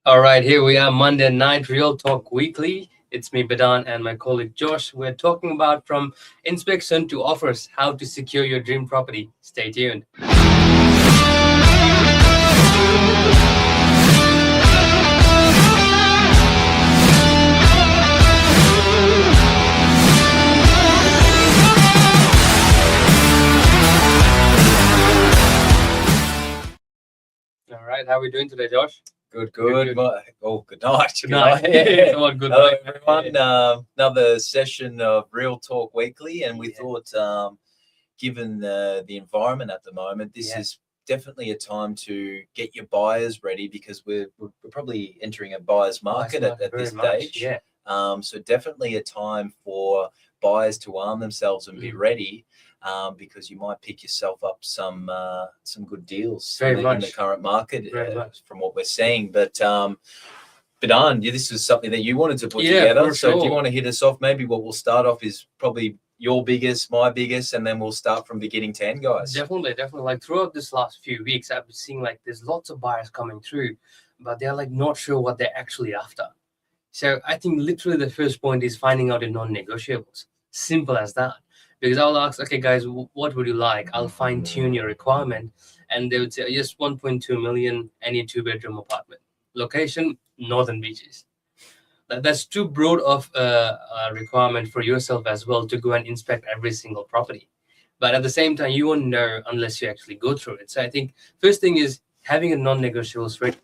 All right, here we are, Monday night, Real Talk Weekly. It's me, Bidan, and my colleague Josh. We're talking about from inspection to offers, how to secure your dream property. Stay tuned. All right, how are we doing today, Josh? Good. Good. Oh, good night. Good night. Good Hello, night, everyone. Another session of Real Talk Weekly, and we Yeah. thought, given the environment at the moment, this Yeah. is definitely a time to get your buyers ready, because we're probably entering a buyer's market at Very this much, stage. yeah. So definitely a time for buyers to arm themselves and be ready. Because you might pick yourself up some good deals Very in the much. current market, Very much. from what we're seeing. But Bidan, this is something that you wanted to put Yeah, together. for So do you sure. want to hit us off? Maybe what we'll start off is probably your biggest, my biggest, and then we'll start from beginning to end, guys. Definitely. Like throughout this last few weeks, I've been seeing like there's lots of buyers coming through, but they're like not sure what they're actually after. So I think literally the first point is finding out your non-negotiables. Simple as that. Because I'll ask, okay, guys, what would you like? I'll fine tune your requirement, and they would say, yes, 1.2 million, any 2-bedroom apartment. Location, Northern Beaches. That's too broad of a requirement for yourself as well to go and inspect every single property. But at the same time, you won't know unless you actually go through it. So I think first thing is having a non-negotiables ready.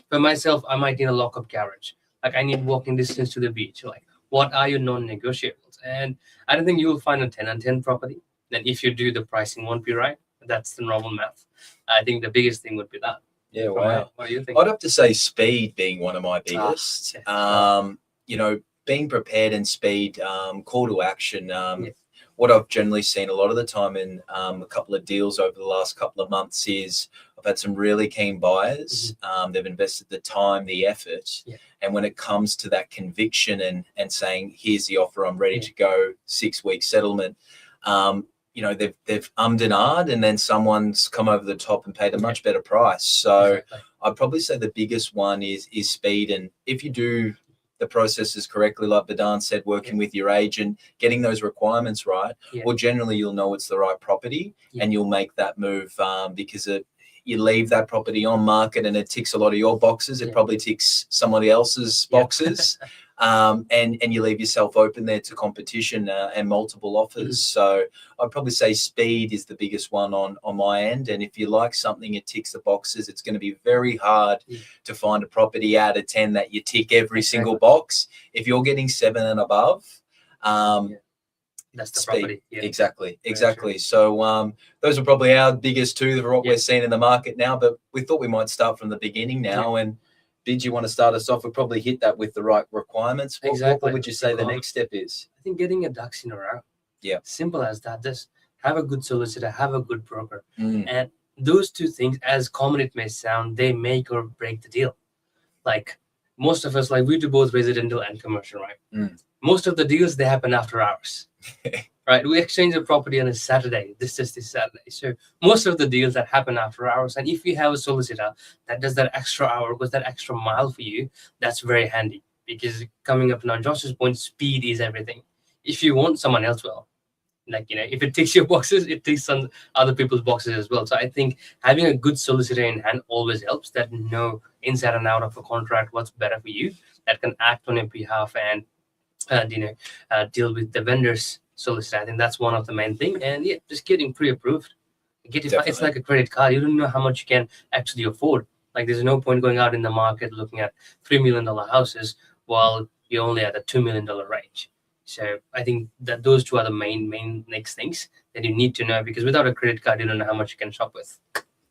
For myself, I might need a lock-up garage. Like I need walking distance to the beach. Like what are your non-negotiables? And I don't think you will find a 10 and 10 property. Then if you do, the pricing won't be right. That's the normal math. I think the biggest thing would be that. Yeah, wow. What do you think? I'd have to say speed being one of my biggest. yes. Being prepared and speed, call to action. What I've generally seen a lot of the time in a couple of deals over the last couple of months is I've had some really keen buyers. They've invested the time, the effort. Yeah. And when it comes to that conviction and saying, here's the offer, I'm ready to go, 6-week settlement, they've ummed and ahed, and then someone's come over the top and paid a much better price. So Exactly. I'd probably say the biggest one is speed. And if you do the processes correctly, like Bidan said, working with your agent, getting those requirements right, well, generally you'll know it's the right property and you'll make that move, because you leave that property on market and it ticks a lot of your boxes. It probably ticks somebody else's boxes. And you leave yourself open there to competition and multiple offers. So I'd probably say speed is the biggest one on my end. And if you like something, it ticks the boxes, it's going to be very hard to find a property out of 10 that you tick every single box. If you're getting 7 and above, that's the speed. property. Exactly. So those are probably our biggest two for what we're seeing in the market now. But we thought we might start from the beginning now. And did you want to start us off? We'll probably hit that with the right requirements. What would you say the next step is? I think getting a ducks in a row. Yeah. Simple as that. Just have a good solicitor, have a good broker. And those two things, as common it may sound, they make or break the deal. Like most of us, like we do both residential and commercial, right? Most of the deals, they happen after hours. Right, we exchange a property on a Saturday. This is this Saturday. So most of the deals that happen after hours, and if you have a solicitor that does that extra hour, goes that extra mile for you, that's very handy. Because coming up now, Josh's point, speed is everything. If you want someone else, well, if it ticks your boxes, it ticks some other people's boxes as well. So I think having a good solicitor in hand always helps. That know inside and out of a contract what's better for you, that can act on your behalf and deal with the vendors. Solicitor, I think that's one of the main thing. And just getting pre-approved. It's like a credit card. You don't know how much you can actually afford. Like there's no point going out in the market looking at $3 million houses while you're only at a $2 million range. So I think that those two are the main next things that you need to know, because without a credit card, you don't know how much you can shop with.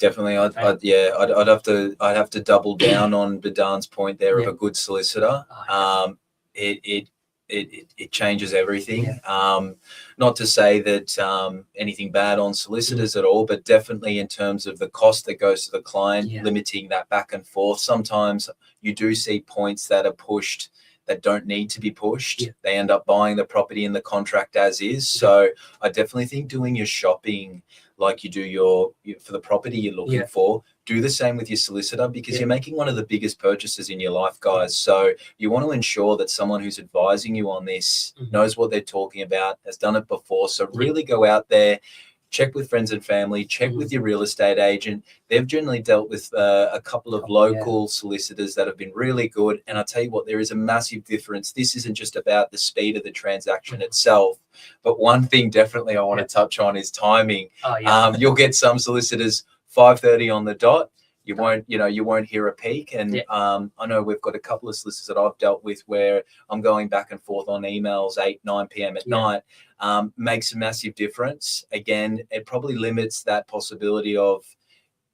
Definitely, I'd have to double down on Bidan's point there of a good solicitor. It changes everything. Not to say that anything bad on solicitors at all, but definitely in terms of the cost that goes to the client, limiting that back and forth. Sometimes you do see points that are pushed that don't need to be pushed. They end up buying the property in the contract as is. So I definitely think doing your shopping like you do for the property you're looking for. Do the same with your solicitor, because you're making one of the biggest purchases in your life, guys. So you want to ensure that someone who's advising you on this knows what they're talking about, has done it before. So really go out there, check with friends and family, check with your real estate agent. They've generally dealt with a couple of local solicitors that have been really good. And I'll tell you what, there is a massive difference. This isn't just about the speed of the transaction itself, but one thing definitely I want to touch on is timing. You'll get some solicitors 5:30 on the dot. You won't hear a peak. And I know we've got a couple of solicitors that I've dealt with where I'm going back and forth on emails 8, 9 p.m. at night. Makes a massive difference. Again, it probably limits that possibility of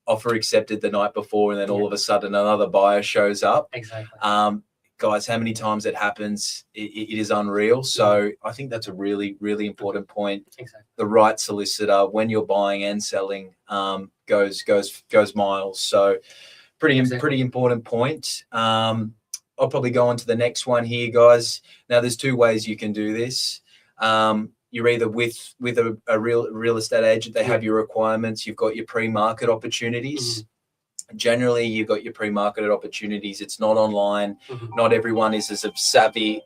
offer accepted the night before and then all of a sudden another buyer shows up. Exactly. Guys, how many times it happens, it is unreal. So I think that's a really, really important point. Exactly. The right solicitor when you're buying and selling goes miles. So pretty important point. I'll probably go on to the next one here, guys. Now there's two ways you can do this. You're either with a real estate agent, they have your requirements, you've got your pre-market opportunities. Generally, you've got your pre-marketed opportunities. It's not online. Not everyone is as savvy.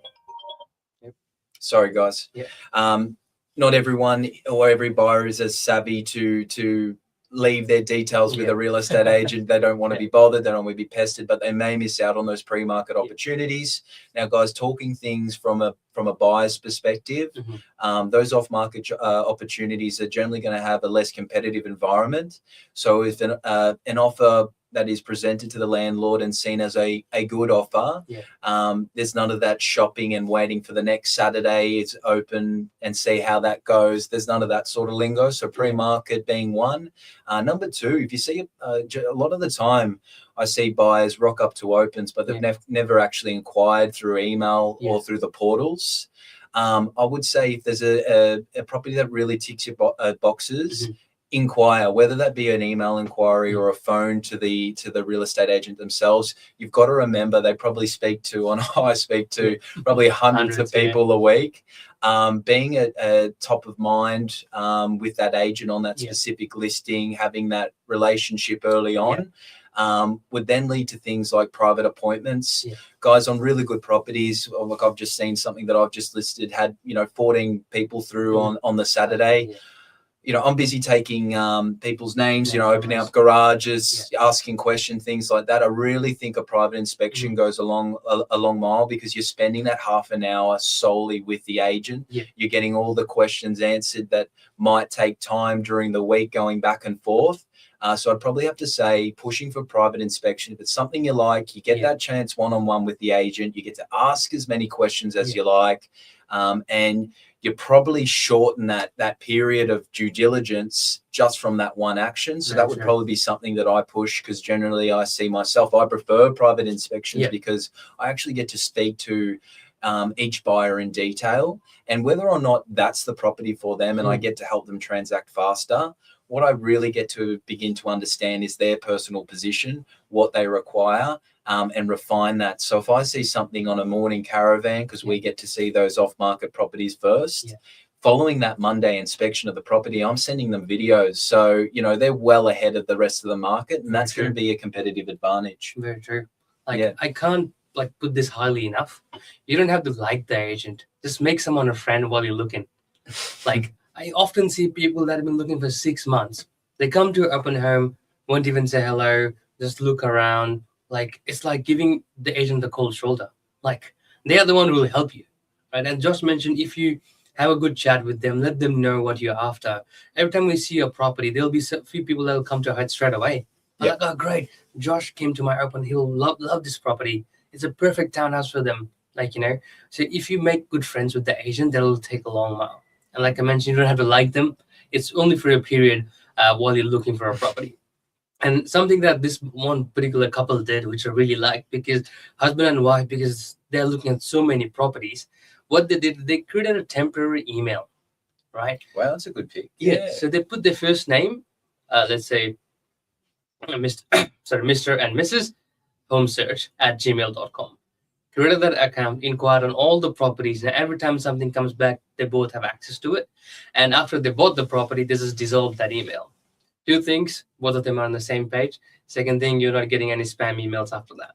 Sorry, guys. Not everyone or every buyer is as savvy to leave their details with a real estate agent. They don't want to be bothered. They don't want to be pestered, but they may miss out on those pre-market opportunities. Now, guys, talking things from a buyer's perspective, those off-market opportunities are generally going to have a less competitive environment. So if an offer that is presented to the landlord and seen as a good offer, there's none of that shopping and waiting for the next Saturday it's open and see how that goes. There's none of that sort of lingo. So pre-market being one. Number two, if you see a lot of the time I see buyers rock up to opens, but they've never actually inquired through email or through the portals. I would say if there's a property that really ticks your boxes, inquire, whether that be an email inquiry or a phone to the real estate agent themselves. You've got to remember they probably speak to, and I speak to probably hundreds of people a week. Being a top of mind with that agent on that specific listing, having that relationship early on, would then lead to things like private appointments. Guys on really good properties, like I've just seen something that I've just listed, had 14 people through on the Saturday. I'm busy taking people's names, opening up garages, asking questions, things like that. I really think a private inspection goes a long mile, because you're spending that half an hour solely with the agent. You're getting all the questions answered that might take time during the week going back and forth. So I'd probably have to say pushing for private inspection. If it's something you like, you get that chance one-on-one with the agent. You get to ask as many questions as you like. And you probably shorten that period of due diligence just from that one action. So that would probably be something that I push, because generally I see myself, I prefer private inspections because I actually get to speak to each buyer in detail, and whether or not that's the property for them and I get to help them transact faster. What I really get to begin to understand is their personal position, what they require, and refine that. So if I see something on a morning caravan, because we get to see those off-market properties first, following that Monday inspection of the property, I'm sending them videos. So, they're well ahead of the rest of the market, and that's going to be a competitive advantage. Very true. I can't put this highly enough. You don't have to like the agent. Just make someone a friend while you're looking. I often see people that have been looking for 6 months. They come to an open home, won't even say hello, just look around. It's like giving the agent the cold shoulder. They are the one who will help you, right? And Josh mentioned, if you have a good chat with them, let them know what you're after. Every time we see a property, there'll be a few people that will come to our head straight away. Like, oh, great, Josh came to my open. He'll love this property. It's a perfect townhouse for them. So if you make good friends with the agent, that'll take a long mile. And like I mentioned, you don't have to like them. It's only for a period while you're looking for a property. And something that this one particular couple did, which I really liked, because husband and wife, because they're looking at so many properties, what they did, they created a temporary email, right? Wow, that's a good pick. Yeah. So they put their first name, let's say, Mr. and Mrs. homesearch@gmail.com. Created that account, inquired on all the properties, and every time something comes back, they both have access to it. And after they bought the property, they just dissolved that email. Two things, both of them are on the same page. Second thing, you're not getting any spam emails after that.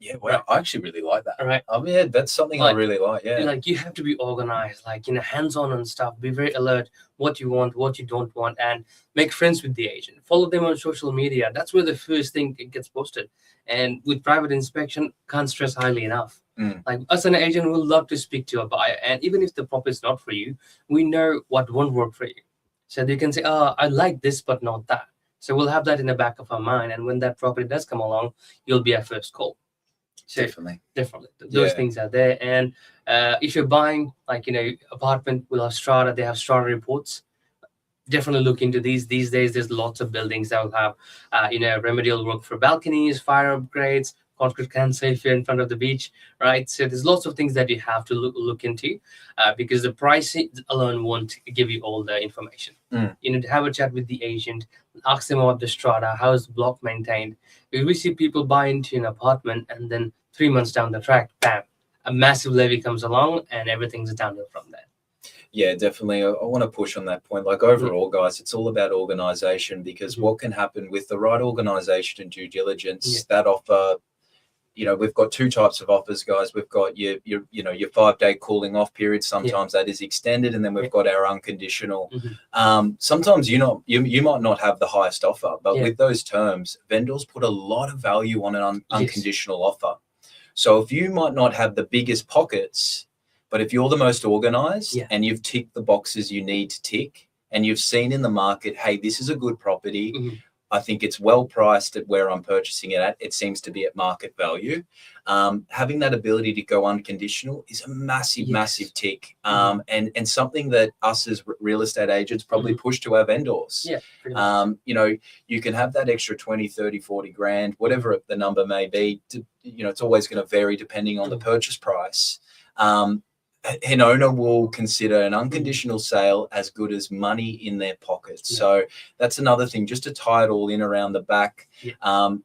Yeah, well, I actually really like that. Right. I mean, yeah, that's something I really like. Yeah. Like you have to be organized, like hands-on and stuff. Be very alert what you want, what you don't want, and make friends with the agent. Follow them on social media. That's where the first thing it gets posted. And with private inspection, can't stress highly enough. Like us, an agent will love to speak to a buyer, and even if the property is not for you, we know what won't work for you. So they can say, "Oh, I like this, but not that." So we'll have that in the back of our mind, and when that property does come along, you'll be our first call. So Definitely. Those things are there. And if you're buying apartment with a strata, they have strata reports. Definitely look into these days. There's lots of buildings that will have remedial work for balconies, fire upgrades, concrete cancer if you're in front of the beach, right? So there's lots of things that you have to look into because the pricing alone won't give you all the information. You need to have a chat with the agent, ask them about the strata, how is the block maintained. Because we see people buy into an apartment and then 3 months down the track, bam, a massive levy comes along and everything's downhill from there. Yeah, definitely. I want to push on that point. Like overall, guys, it's all about organization because what can happen with the right organization and due diligence, that offer, we've got two types of offers, guys. We've got your 5-day cooling off period. Sometimes that is extended, and then we've got our unconditional. Sometimes you might not have the highest offer, but with those terms, vendors put a lot of value on an unconditional offer. So if you might not have the biggest pockets, but if you're the most organized and you've ticked the boxes you need to tick, and you've seen in the market, hey, this is a good property. I think it's well priced at where I'm purchasing it at. It seems to be at market value. Having that ability to go unconditional is a massive tick, and something that us as real estate agents probably push to our vendors. You can have that extra 20, 30, 40 grand, whatever the number may be. It's always going to vary depending on the purchase price. An owner will consider an unconditional sale as good as money in their pockets. So that's another thing, just to tie it all in around the back.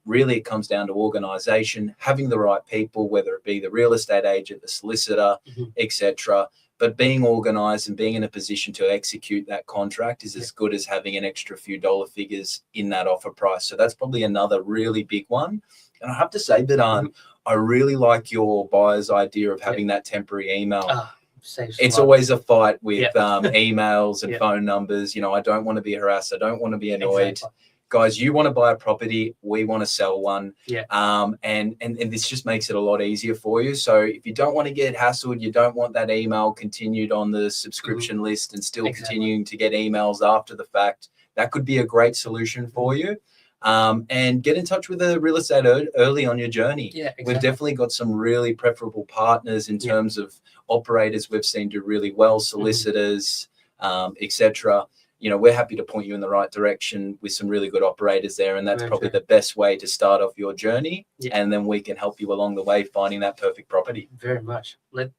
Really, it comes down to organization, having the right people, whether it be the real estate agent, the solicitor, etc. But being organized and being in a position to execute that contract is as good as having an extra few dollar figures in that offer price. So that's probably another really big one. And I have to say, Bidan, I really like your buyer's idea of having that temporary email. It's always a fight with emails and phone numbers. I don't want to be harassed. I don't want to be annoyed. Exactly. Guys, you want to buy a property, we want to sell one. And this just makes it a lot easier for you. So if you don't want to get hassled, you don't want that email continued on the subscription list and still continuing to get emails after the fact, that could be a great solution for you. And get in touch with a real estate early on your journey. We've definitely got some really preferable partners in terms of operators we've seen do really well, solicitors, etc. We're happy to point you in the right direction with some really good operators there, and that's probably the best way to start off your journey. And then we can help you along the way finding that perfect property. Very much.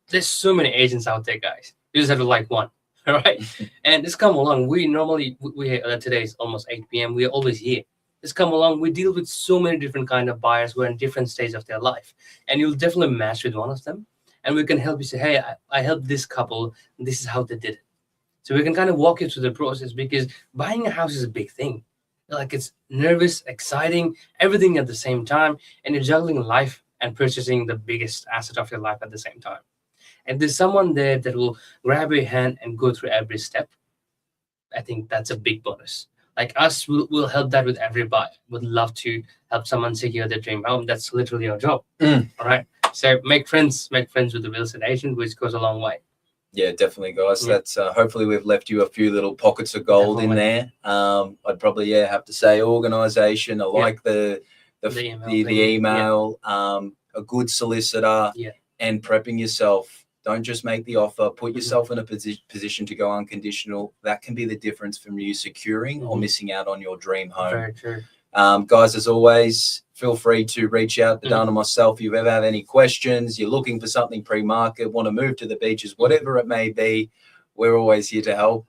There's so many agents out there, guys. You just have to like one. All right. And just come along. We normally today is almost 8 p.m. We are always here. Just come along. We deal with so many different kind of buyers who are in different stages of their life, and you'll definitely match with one of them, and we can help you say, hey, I helped this couple, and this is how they did it. So we can kind of walk you through the process, because buying a house is a big thing. Like, it's nervous, exciting, everything at the same time, and you're juggling life and purchasing the biggest asset of your life at the same time. And there's someone there that will grab your hand and go through every step. I think that's a big bonus. Like us, we'll help that with every buyer. Would love to help someone secure their dream home. That's literally our job. All right. So make friends with the real estate agent, which goes a long way. Yeah, definitely, guys. That's hopefully we've left you a few little pockets of gold in there. I'd probably have to say organization. I like the email, a good solicitor, and prepping yourself. Don't just make the offer. Put yourself in a position to go unconditional. That can be the difference from you securing or missing out on your dream home. Very true. Guys, as always, feel free to reach out to Dan or myself if you ever have any questions. You're looking for something pre-market, want to move to the beaches, whatever it may be. We're always here to help.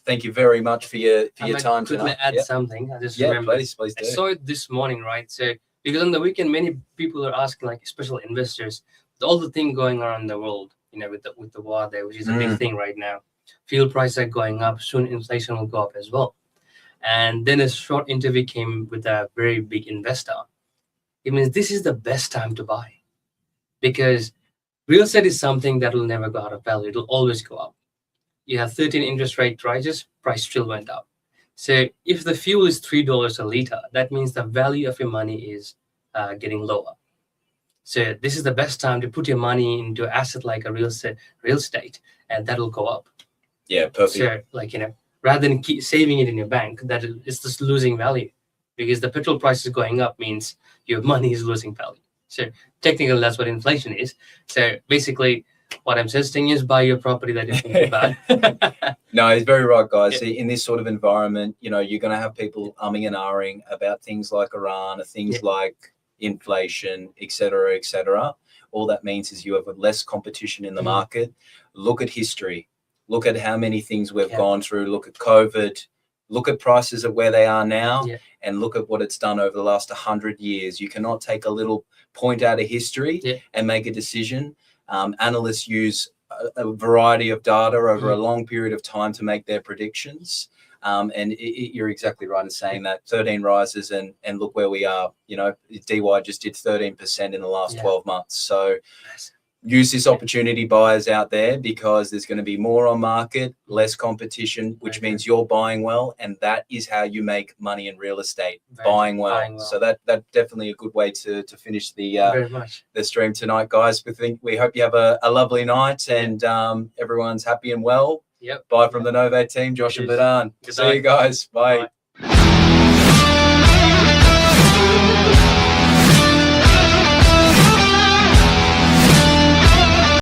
Thank you very much for your time tonight. Add something. I just remember. Please do. I saw it this morning, right? So because on the weekend, many people are asking, like, especially investors, all the thing going on in the world, with the war there, which is a big thing right now. Fuel prices are going up. Soon inflation will go up as well. And then a short interview came with a very big investor. It means this is the best time to buy, because real estate is something that will never go out of value. It'll always go up. You have 13 interest rate rises, price still went up. So if the fuel is $3 a liter, that means the value of your money is getting lower. So this is the best time to put your money into an asset like a real estate, and that will go up. Yeah, perfect. So, like, rather than keep saving it in your bank, that it's just losing value, because the petrol price is going up means your money is losing value. So technically, that's what inflation is. So basically, what I'm suggesting is buy your property that you think about. No, he's very right, guys. In this sort of environment, you're going to have people umming and ahhing about things like Iran, or things like inflation, et cetera. All that means is you have less competition in the market. Look at history. Look at how many things we've gone through. Look at COVID. Look at prices of where they are now, and look at what it's done over the last 100 years. You cannot take a little point out of history and make a decision. Analysts use a variety of data over a long period of time to make their predictions. And you're exactly right in saying that 13 rises and look where we are. DY just did 13% in the last 12 months. So use this opportunity, buyers out there, because there's going to be more on market, less competition, which means you're buying well, and that is how you make money in real estate, buying well. So that's definitely a good way to finish the stream tonight, guys. We hope you have a lovely night, and everyone's happy and well. Bye from the Novate team, Josh and Vedant. See you guys. Bye.